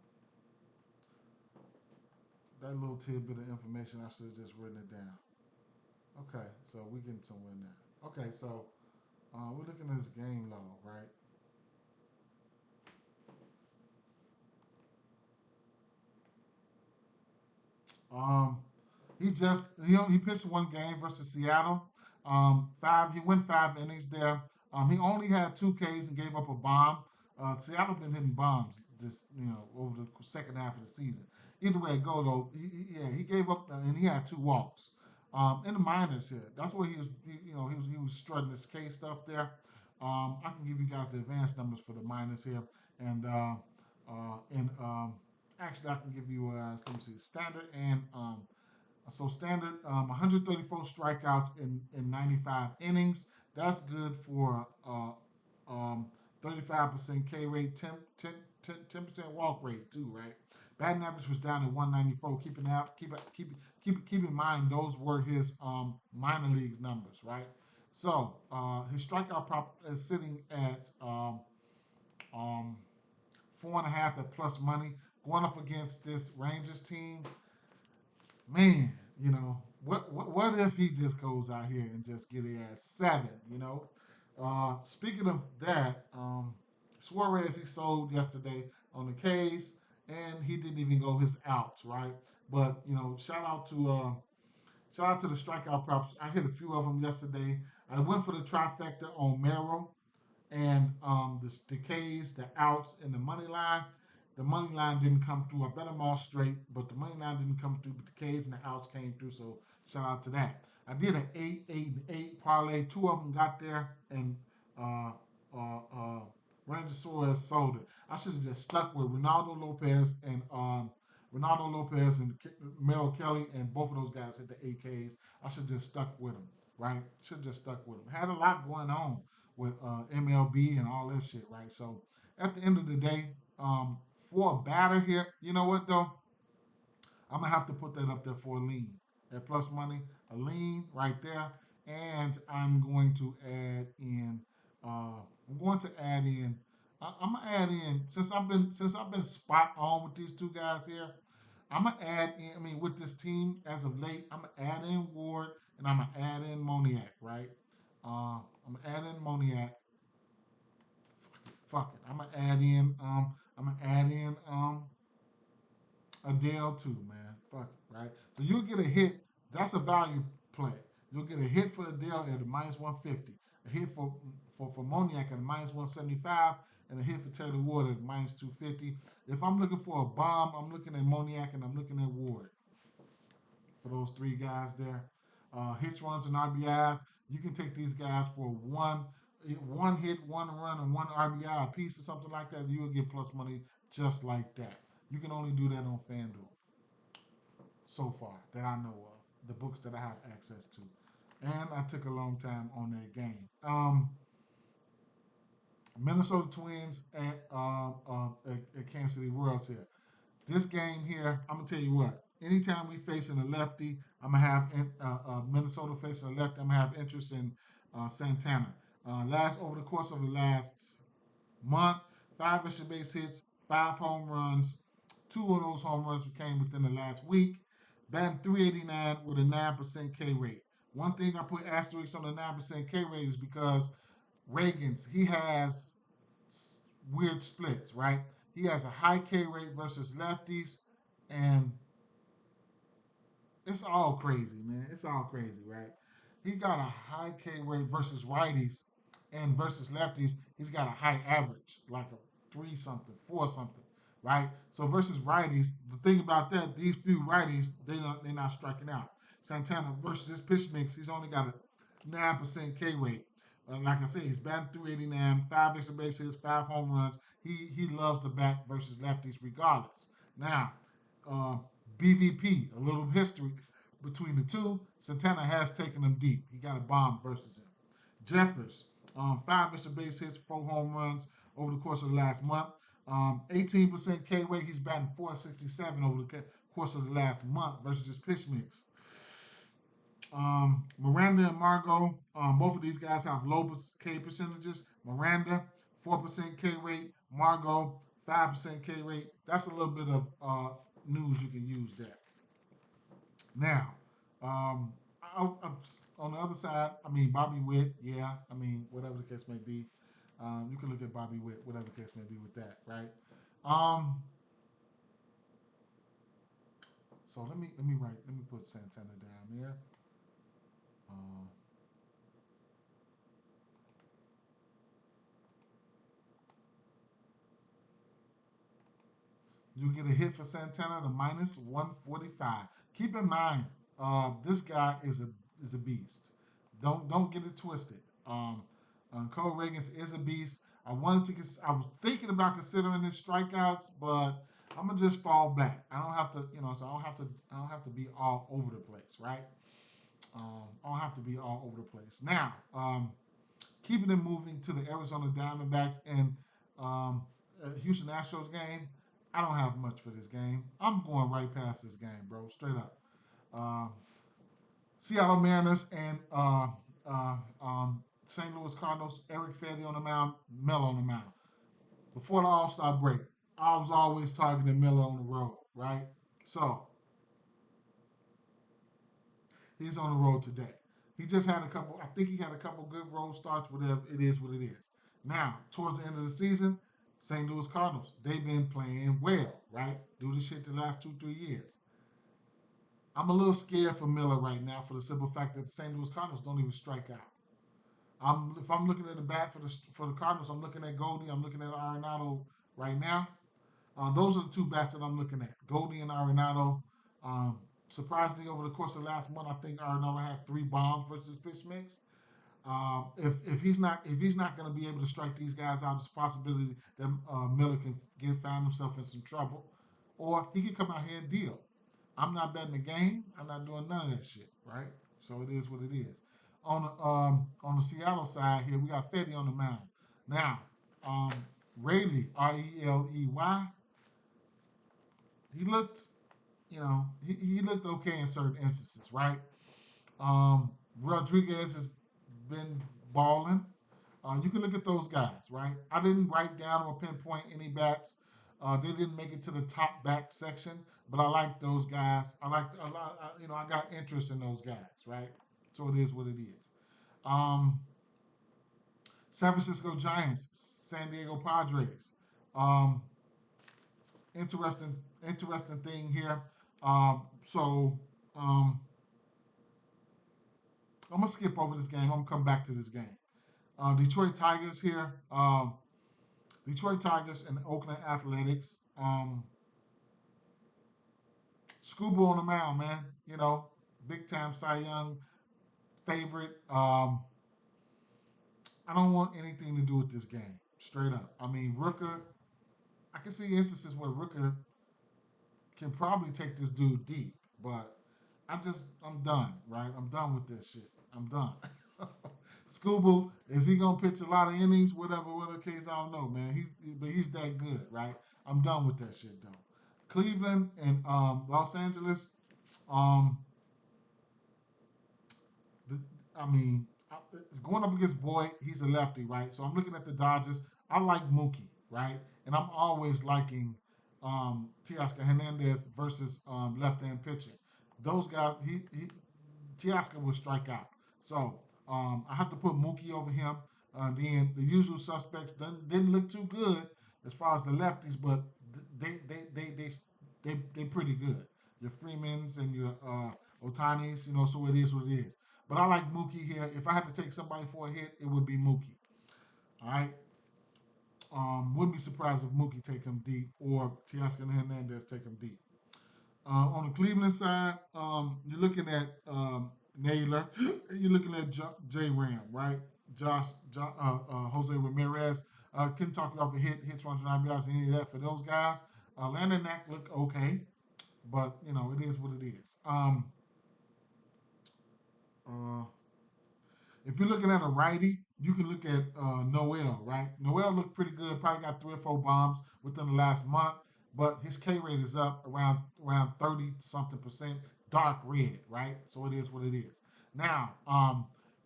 that little tidbit of information, I should have just written it down. Okay, so we getting somewhere now. Okay, so we're looking at this game log, right? Um, he pitched one game versus Seattle. He went 5 innings there. He only had 2 Ks and gave up a bomb. Seattle been hitting bombs this over the second half of the season. Either way it go though, yeah, he gave up and he had 2 walks. In the minors here, that's where he was strutting his K stuff there. I can give you guys the advanced numbers for the minors here, and actually I can give you let me see standard and standard 134 strikeouts in 95 innings. That's good for 35% K rate, 10% walk rate too, right? Batting average was down at 194. Keep in mind those were his minor leagues numbers, right? So his strikeout prop is sitting at um, 4.5 at plus money, going up against this Rangers team. Man, what if he just goes out here and just get it at 7? Speaking of that, Suarez he sold yesterday on the K's, and he didn't even go his outs, right? But shout out to the strikeout props. I hit a few of them yesterday. I went for the trifecta on Merrill and the K's, the outs, and the money line. The money line didn't come through. I bet them all straight, but the money line didn't come through. But the K's and the outs came through. So shout out to that. I did an 8, 8, and 8 parlay. 2 of them got there, and uh, uh, uh, Ranger Suarez sold it. I should have just stuck with Ronaldo Lopez and Merrill Kelly, and both of those guys hit the 8 Ks. I should have just stuck with them, right? Should have just stuck with them. Had a lot going on with MLB and all this shit, right? So at the end of the day, for a batter here, you know what though? I'm gonna have to put that up there for a lean. At plus money, a lean right there, and I'm going to add in. I'm going to add in. I'm gonna add in since I've been spot on with these two guys here. I'm gonna add in. I mean, with this team as of late, I'm gonna add in Ward and I'm gonna add in Moniak. Right? I'm gonna add in Moniak. Fuck it. I'm gonna add in. I'm gonna add in. Adele too, man. Fuck it, right? So you'll get a hit. That's a value play. You'll get a hit for Adele at a minus 150, a hit for Moniac at a minus 175, and a hit for Taylor Ward at minus 250. If I'm looking for a bomb, I'm looking at Moniac and I'm looking at Ward for those three guys there. Hits, runs, and RBIs. You can take these guys for one hit, one run, and one RBI a piece or something like that. You'll get plus money just like that. You can only do that on FanDuel so far that I know of, the books that I have access to. And I took a long time on that game. Minnesota Twins at Kansas City Royals here. This game here, I'm gonna tell you what. Anytime we facing a lefty, I'm gonna have Minnesota facing a lefty. I'm gonna have interest in Santana. Last over the course of the last month, five extra base hits, five home runs. Two of those home runs came within the last week. Batting 389 with a 9% K rate. One thing I put asterisks on the 9% K rate is because Reagan's, he has weird splits, right? He has a high K rate versus lefties, and it's all crazy, man. It's all crazy, right? He got a high K rate versus righties, and versus lefties, he's got a high average, like a three something, four something, right? So versus righties, the thing about that, these few righties, they're not striking out. Santana versus his pitch mix, he's only got a 9% K rate. Like I said, he's batting 389, five extra base hits, five home runs. He loves to bat versus lefties regardless. Now, uh, BVP, a little history between the two. Santana has taken them deep. He got a bomb versus him. Jeffers, five extra base hits, four home runs over the course of the last month. 18% K rate. He's batting 467 over the course of the last month versus his pitch mix. Miranda and Margot, both of these guys have low K percentages. Miranda, 4% K rate. Margot, 5% K rate. That's a little bit of news you can use there. Now, um, on the other side, I mean, Bobby Witt, yeah, I mean, whatever the case may be. You can look at Bobby Witt, whatever the case may be with that, right? Um, so let me put Santana down there. Uh, You get a hit for Santana to minus 145. Keep in mind, this guy is a beast. Don't get it twisted. Cole Reagans is a beast. I was thinking about considering his strikeouts, but I'm gonna just fall back. I don't have to, so I don't have to be all over the place, right? I don't have to be all over the place. Now, keeping it moving to the Arizona Diamondbacks and um, Houston Astros game, I don't have much for this game. I'm going right past this game, bro. Straight up. Um, Seattle Mariners and St. Louis Cardinals. Eric Fedde on the mound, Melo on the mound. Before the All Star break, I was always targeting Melo on the road, right? So he's on the road today. He just had a couple. I think he had a couple good road starts. Whatever it is, what it is. Now, towards the end of the season, St. Louis Cardinals, they've been playing well, right? Do this shit the last 2, 3 years. I'm a little scared for Miller right now for the simple fact that the St. Louis Cardinals don't even strike out. If I'm looking at the bat for the Cardinals, I'm looking at Goldie, I'm looking at Arenado right now. Those are the two bats that I'm looking at, Goldie and Arenado. Um, Surprisingly, over the course of the last month, I think Arenado had three bombs versus pitch mix. If he's not going to be able to strike these guys out, there's a possibility that Miller can find himself in some trouble, or he can come out here and deal. I'm not betting the game. I'm not doing none of that shit, right? So it is what it is. On the Seattle side here, we got Fetty on the mound. Now, um, Raley, Reley, he looked, he looked okay in certain instances, right? Rodriguez has been balling. You can look at those guys, right? I didn't write down or pinpoint any bats. They didn't make it to the top bat section, but I like those guys. I like, I got interest in those guys, right? So it is what it is. Um, San Francisco Giants, San Diego Padres. Um, interesting thing here. So I'm gonna skip over this game. I'm gonna come back to this game. Detroit Tigers here. Detroit Tigers and Oakland Athletics. Scuba on the mound, man. Big time Cy Young favorite. I don't want anything to do with this game. Straight up. I mean, Rooker. I can see instances where Rooker can probably take this dude deep, but I'm done, right? I'm done with this shit. I'm done. Scooble, is he gonna pitch a lot of innings? Whatever case, I don't know, man. He's that good, right? I'm done with that shit though. Cleveland and Los Angeles. Um, the, I mean, going up against Boyd, he's a lefty, right? So I'm looking at the Dodgers. I like Mookie, right? And I'm always liking Teoscar Hernandez versus left-hand pitching. Those guys, Teoscar will strike out. So I have to put Mookie over him. Then the usual suspects didn't look too good as far as the lefties, but they pretty good. Your Freemans and your Otanis, so it is what it is. But I like Mookie here. If I had to take somebody for a hit, it would be Mookie. All right. Wouldn't be surprised if Mookie take him deep or Teoscar Hernandez take him deep. On the Cleveland side, you're looking at Naylor. You're looking at J Ram, right? Jose Ramirez. Couldn't talk you off a hits, runs, and RBIs, any of that for those guys. Landon Knack looked okay, but it is what it is. Uh, If you're looking at a righty, you can look at Noel, right? Noel looked pretty good. Probably got 3 or 4 bombs within the last month, but his K rate is up around 30 something%, dark red, right? So it is what it is. Now,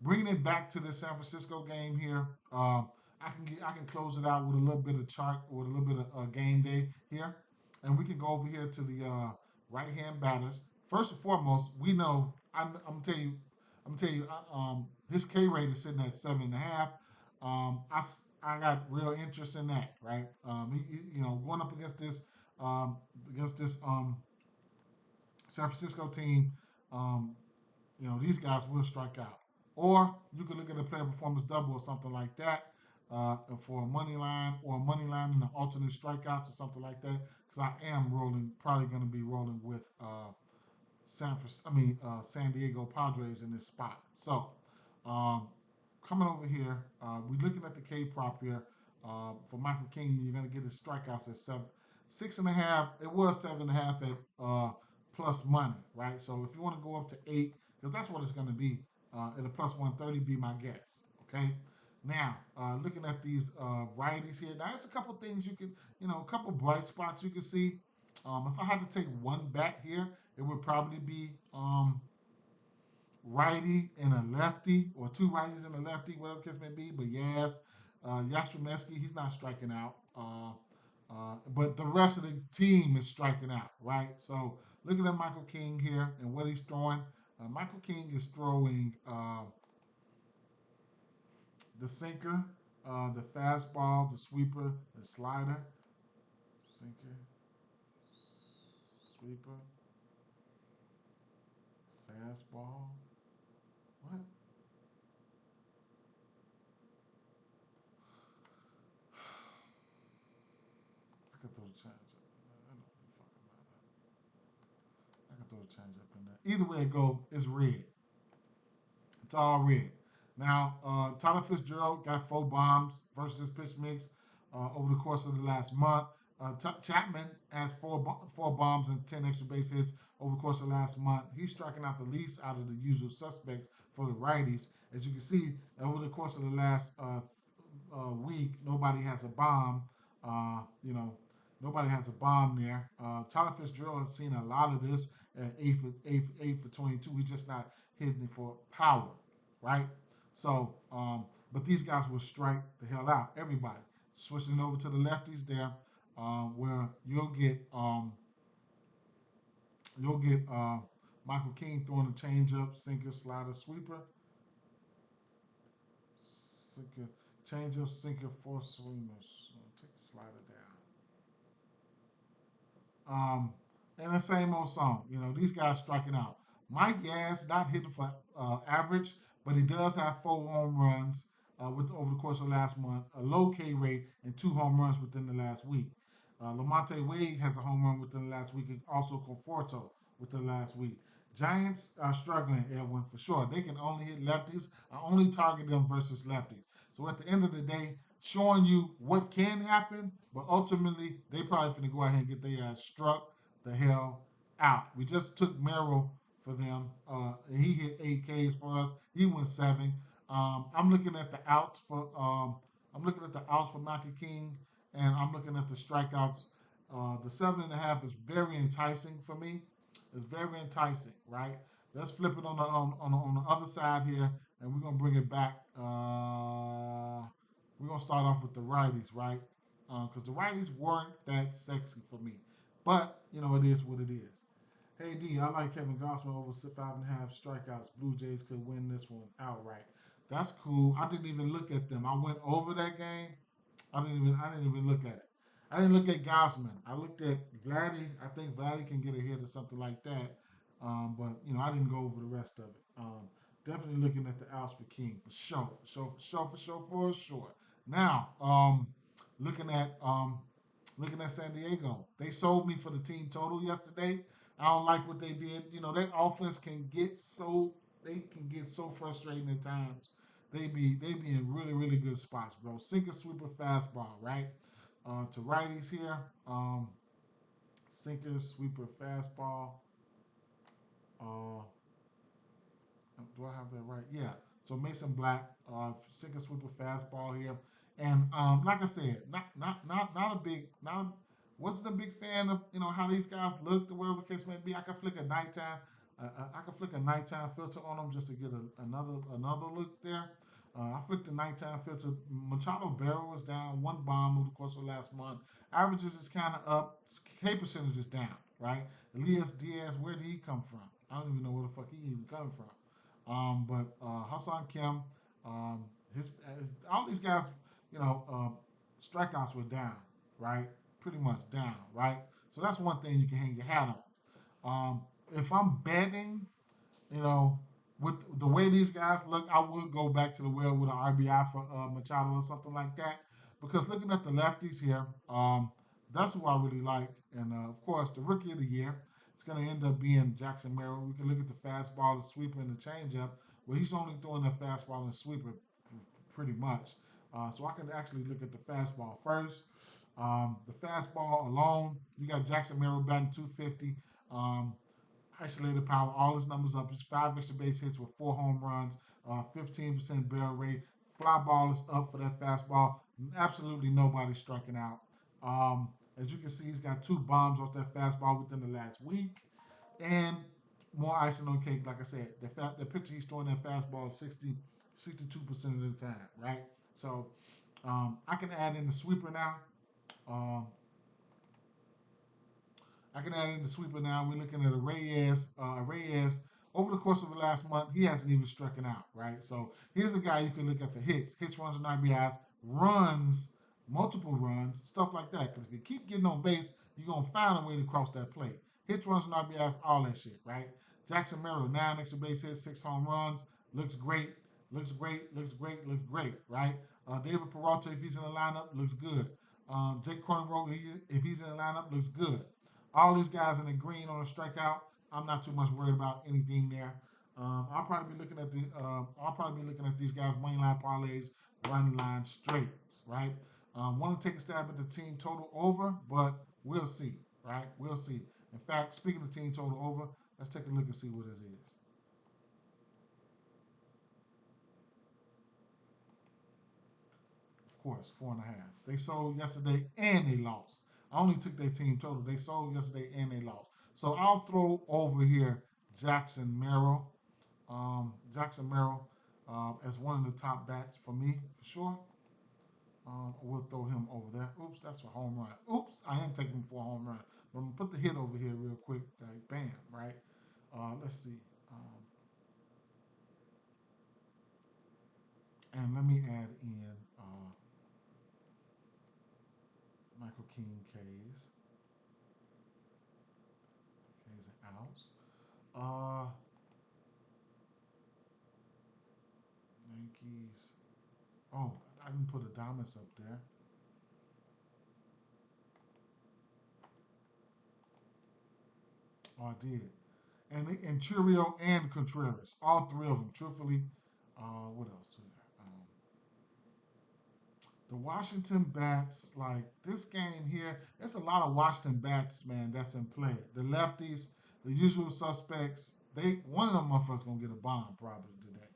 bringing it back to the San Francisco game here, I can close it out with a little bit of chart with a little bit of game day here, and we can go over here to the right hand batters. First and foremost, we know his K rate is sitting at 7.5. I got real interest in that, right? Going up against this San Francisco team, um, these guys will strike out. Or you could look at a player performance double or something like that for a money line or a money line and an alternate strikeouts or something like that. Because I am probably going to be rolling with San Diego Padres in this spot. So, um, coming over here, we're looking at the K prop here. For Michael King, you're going to get his strikeouts at 6.5. It was 7.5 at plus money, right? So if you want to go up to 8, because that's what it's going to be at a plus 130, be my guess. Okay. Now, looking at these righties here, now there's a couple things you can, a couple bright spots you can see. If I had to take one bat here, it would probably be righty and a lefty, or two righties and a lefty, whatever the case may be. But yes, Yastrzemski, he's not striking out. But the rest of the team is striking out, right? So looking at Michael King here and what he's throwing, Michael King is throwing the sinker, the fastball, the sweeper, the slider, sinker, sweeper, fastball. What? I could throw the change up. That don't really fucking matter. I could throw the change up in there. Either way it go, it's red. It's all red. Now, Tyler Fitzgerald got 4 bombs versus his pitch mix over the course of the last month. Chapman has four bombs and 10 extra base hits over the course of the last month. He's striking out the least out of the usual suspects for the righties. As you can see, over the course of the last week, nobody has a bomb. You know, Nobody has a bomb there. Tyler Fitzgerald has seen a lot of this at 8 for 22. He's just not hitting it for power, right? So, but these guys will strike the hell out. Everybody switching over to the lefties there, where you'll get Michael King throwing a changeup, sinker, slider, sweeper, sinker, changeup, sinker, four swingers. Take the slider down. Um, and the same old song. You know, these guys striking out. Mike Yaz not hitting for average, but he does have 4 home runs over the course of last month, a low K rate, and 2 home runs within the last week. Lamonte Wade has a home run within the last week, and also Conforto within the last week. Giants are struggling, Edwin, for sure. They can only hit lefties. I only target them versus lefties. So at the end of the day, showing you what can happen, but ultimately they probably finna go ahead and get their ass struck the hell out. We just took Merrill for them. He hit 8 Ks for us. He went 7. I'm looking at the outs for Mackie King, and I'm looking at the strikeouts. The 7.5 is very enticing for me. It's very enticing, right? Let's flip it on the other side here, and we're gonna bring it back. We're gonna start off with the righties, right? Because the righties weren't that sexy for me, but you know it is what it is. Hey D, I like Kevin Gossman over 5.5 strikeouts. Blue Jays could win this one outright. That's cool. I didn't even look at them. I went over that game. I didn't even look at it. I didn't look at Gossman. I looked at Vladdy. I think Vladdy can get a hit or something like that. But you know, I didn't go over the rest of it. Definitely looking at the outs for King for sure, for sure, for sure, for sure, for sure. Now, looking at San Diego. They sold me for the team total yesterday. I don't like what they did. You know, that offense can get so frustrating at times. They be in really, really good spots, bro. Sinker, sweeper, fastball, right? To righties here. Sinker, sweeper, fastball. Uh, do I have that right? Yeah. So Mason Black, sinker, sweeper, fastball here, and like I said, not a big, not wasn't a big fan of how these guys looked or whatever the case may be. I could flick a nighttime filter on them just to get another look there. I flicked the nighttime filter. Machado Barrow was down 1 bomb over the course of last month. Averages is kind of up. K percentage is down, right? Elias Diaz, where did he come from? I don't even know where the fuck he even coming from. But Hassan Kim, all these guys, you know, strikeouts were down, right? Pretty much down, right? So that's one thing you can hang your hat on. If I'm betting, you know, with the way these guys look, I would go back to the well with an RBI for Machado or something like that. Because looking at the lefties here, that's who I really like. And of course, the rookie of the year, it's going to end up being Jackson Merrill. We can look at the fastball, the sweeper, and the changeup. Well, he's only throwing the fastball and sweeper pretty much. So I can actually look at the fastball first. The fastball alone, you got Jackson Merrill batting 250. Um, Isolated power, all his numbers up. He's 5 extra base hits with 4 home runs, 15% barrel rate. Fly ball is up for that fastball. Absolutely nobody striking out. Um, as you can see, he's got 2 bombs off that fastball within the last week. And more icing on cake, like I said, the pitcher he's throwing that fastball 62% of the time, right? So I can add in the sweeper now. Um, I can add in the sweeper now. We're looking at a Reyes. Reyes, over the course of the last month, he hasn't even struck out, right? So here's a guy you can look at for hits, runs, and RBIs, runs, multiple runs, stuff like that. Because if you keep getting on base, you're going to find a way to cross that plate. Hits, runs, and RBIs, all that shit, right? Jackson Merrill, 9 extra base hits, 6 home runs, looks great, looks great, looks great, looks great, right? David Peralta, if he's in the lineup, looks good. Jake Cronenworth, if he's in the lineup, looks good. All these guys in the green on a strikeout, I'm not too much worried about anything there. I'll probably be looking at these guys money line parlays, run line straights, right? Want to take a stab at the team total over, but we'll see, right? We'll see. In fact, speaking of team total over, let's take a look and see what this is. Of course, 4.5. They sold yesterday and they lost. I only took their team total. They sold yesterday and they lost. So I'll throw over here Jackson Merrill. Jackson Merrill as one of the top bats for me, for sure. We'll throw him over there. Oops, that's a home run. Oops, I am taking him for a home run. But I'm going to put the hit over here real quick. Like, bam, right? Let's see. And let me add in Michael King K's. K's and outs. Uh, Yankees. Oh, I didn't put Adamas up there. Oh, I did. And Churio and Contreras, all three of them. Truthfully, what else? The Washington bats, like this game here, there's a lot of Washington bats, man, that's in play. The lefties, the usual suspects. They one of them motherfuckers gonna get a bomb probably today.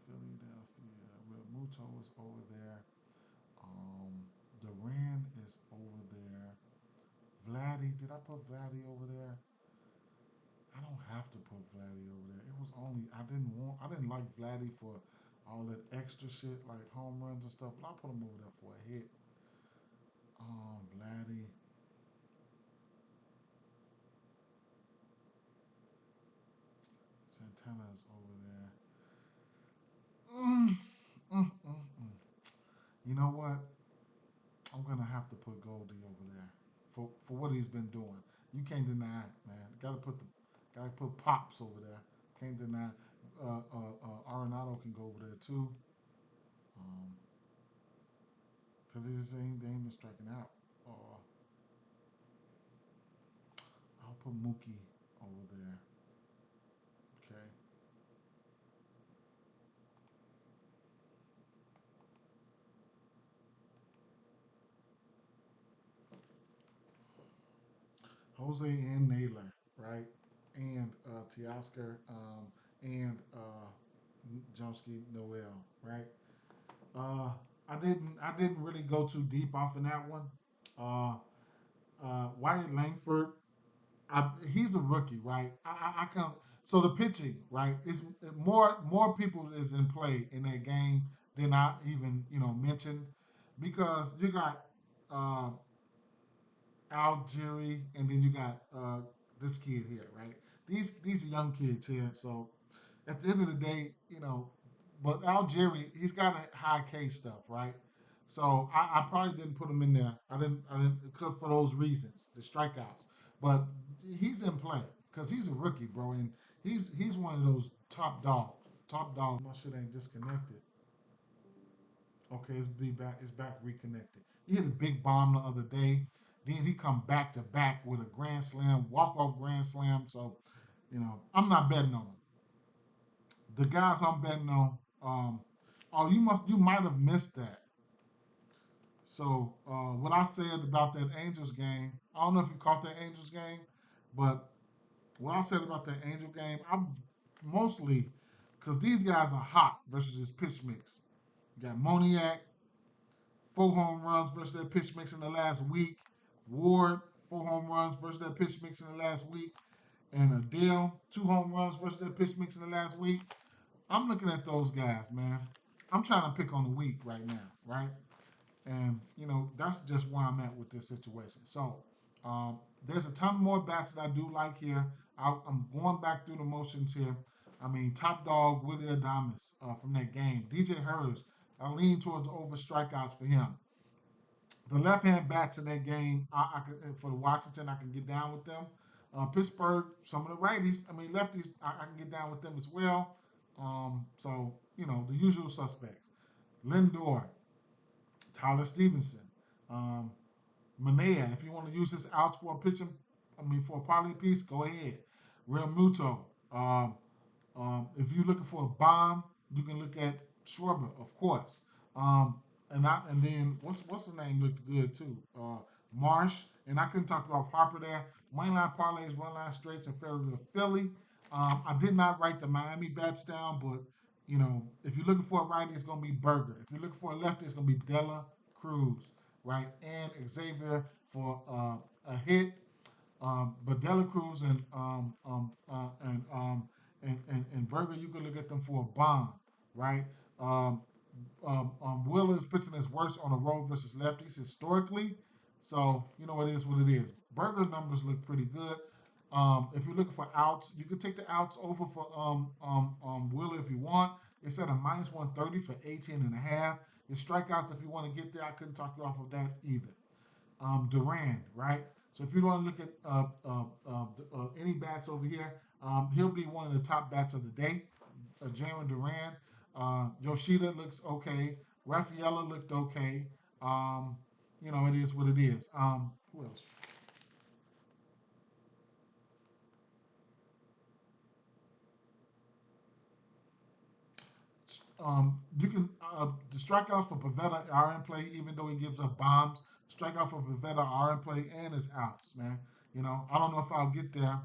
Philadelphia, Real Muto is over there. Duran is over there. Vladdy, did I put Vladdy over there? I don't have to put Vladdy over there. It was only I didn't like Vladdy for all that extra shit like home runs and stuff, but I put him over there for a hit. Vladdy, Santana is over there. Mm, mm. You know what? I'm gonna have to put Goldie over there for what he's been doing. You can't deny it, man. Gotta put Pops over there. Can't deny. Arenado can go over there too. Um, Cause they ain't been striking out. Uh, I'll put Mookie over there. Okay. Jose and Naylor, right? And Teoscar, and Josky Noel, right? Uh, I didn't really go too deep off in that one. Uh, Wyatt Langford, he's a rookie, right? I can so the pitching, right? It's more people is in play in that game than I even mentioned because you got uh, Algeri, and then you got this kid here, right? These are young kids here, so at the end of the day, but Algeri, he's got a high K stuff, right? So I probably didn't put him in there. I didn't for those reasons, the strikeouts. But he's in play because he's a rookie, bro, and he's one of those top dogs. Top dogs. My shit ain't disconnected. Okay, it's back reconnected. He hit a big bomb the other day. Then he come back to back with a grand slam, walk off grand slam. So, I'm not betting on him. The guys I'm betting on, oh, you might have missed that. So, what I said about that Angels game, I don't know if you caught that Angels game, but what I said about that Angel game, I'm mostly because these guys are hot versus this pitch mix. You got Moniak, 4 home runs versus their pitch mix in the last week. Ward, 4 home runs versus their pitch mix in the last week. And Adele, 2 home runs versus their pitch mix in the last week. I'm looking at those guys, man. I'm trying to pick on the week right now, right? And that's just where I'm at with this situation. So there's a ton more bats that I do like here. I'm going back through the motions here. I mean, top dog Willie Adames from that game. DJ Hurst, I lean towards the over strikeouts for him. The left-hand bats in that game, I could, for the Washington, I can get down with them. Pittsburgh, some of the righties, I mean lefties, I can get down with them as well. So the usual suspects: Lindor, Tyler Stevenson, um, Manea. If you want to use this outs for a pitching, I mean for a parlay piece, go ahead. Real Muto. Um, if you're looking for a bomb, you can look at Schwarber, of course. Um, and then what's the name looked good too? Marsh, and I couldn't talk about Harper there. Money line parlays, run line straights in favor of Philly. I did not write the Miami bats down, but if you're looking for a righty, it's gonna be Berger. If you're looking for a lefty, it's gonna be Della Cruz. right? And Xavier for a hit. But Dela Cruz and Verga, you can look at them for a bomb, right? Um, Will is pitching his worst on the road versus lefties historically. So, you know, it is what it is. Burger numbers look pretty good. If you're looking for outs, you can take the outs over for Will if you want. It's at a minus 130 for 18 and a half. His strikeouts, if you want to get there, I couldn't talk you off of that either. Duran, right? So if you want to look at any bats over here, he'll be one of the top bats of the day. Jaron Duran, Yoshida looks okay. Rafaela looked okay. Um, you know, it is what it is. Who else? You can the strikeouts for Pavetta are in play, even though he gives up bombs. Strikeout for Pavetta are in play, and his outs, man. You know, I don't know if I'll get there.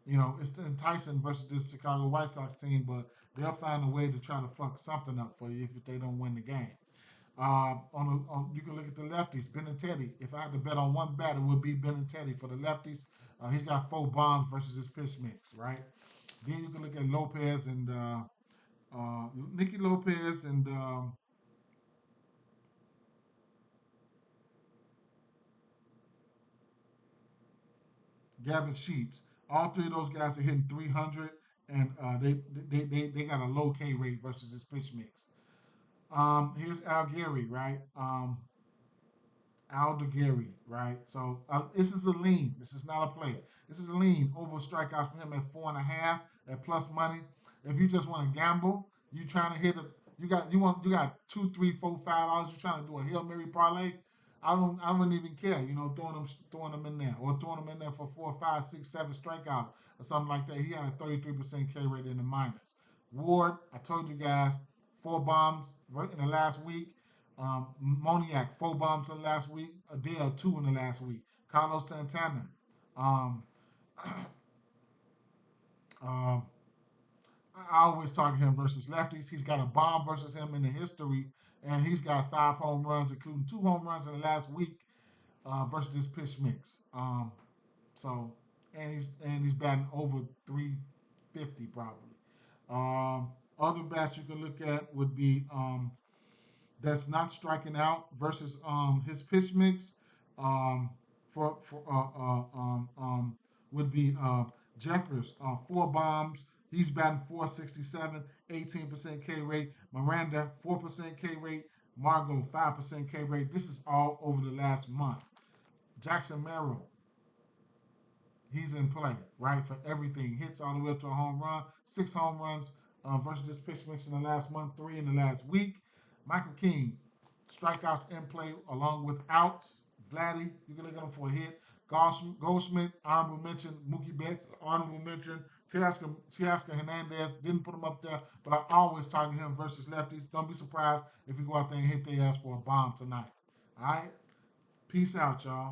You know, it's enticing versus this Chicago White Sox team, but they'll find a way to try to fuck something up for you if they don't win the game. You can look at the lefties, Benintendi. If I had to bet on one bat, it would be Benintendi for the lefties. He's got 4 bombs versus his pitch mix, right? Then you can look at Lopez and Nicky Lopez and Gavin Sheets. All three of those guys are hitting 300, and they got a low K rate versus his pitch mix. Here's Al Gary, right? Aldegheri, right? So this is a lean. This is not a play. This is a lean over strikeouts for him at 4.5 at plus money. If you just want to gamble, you trying to hit a you got two, three, four, $5. You're trying to do a Hail Mary parlay. I wouldn't even care, you know, throwing them in there or throwing them in there for 4, 5, 6, 7 strikeouts or something like that. He had a 33% K rate in the minors. Ward, I told you guys, 4 bombs in the last week. Moniak, 4 bombs in the last week. Adele, 2 in the last week. Carlos Santana, um, um, I always target him versus lefties. He's got a bomb versus him in the history, and he's got 5 home runs, including 2 home runs in the last week versus this pitch mix. So, and he's batting over 350 probably. Other bats you can look at would be that's not striking out versus his pitch mix um, for would be Jeffers, 4 bombs. He's batting 467, 18% K rate. Miranda, 4% K rate. Margot, 5% K rate. This is all over the last month. Jackson Merrill, he's in play, right, for everything. Hits all the way up to a home run. 6 home runs versus this pitch mix in the last month, 3 in the last week. Michael King, strikeouts in play along with outs. Vladdy, you can look at him for a hit. Goldschmidt, honorable mention. Mookie Betts, honorable mention. Teoscar Hernandez, didn't put him up there, but I always target him versus lefties. Don't be surprised if you go out there and hit their ass for a bomb tonight. All right? Peace out, y'all.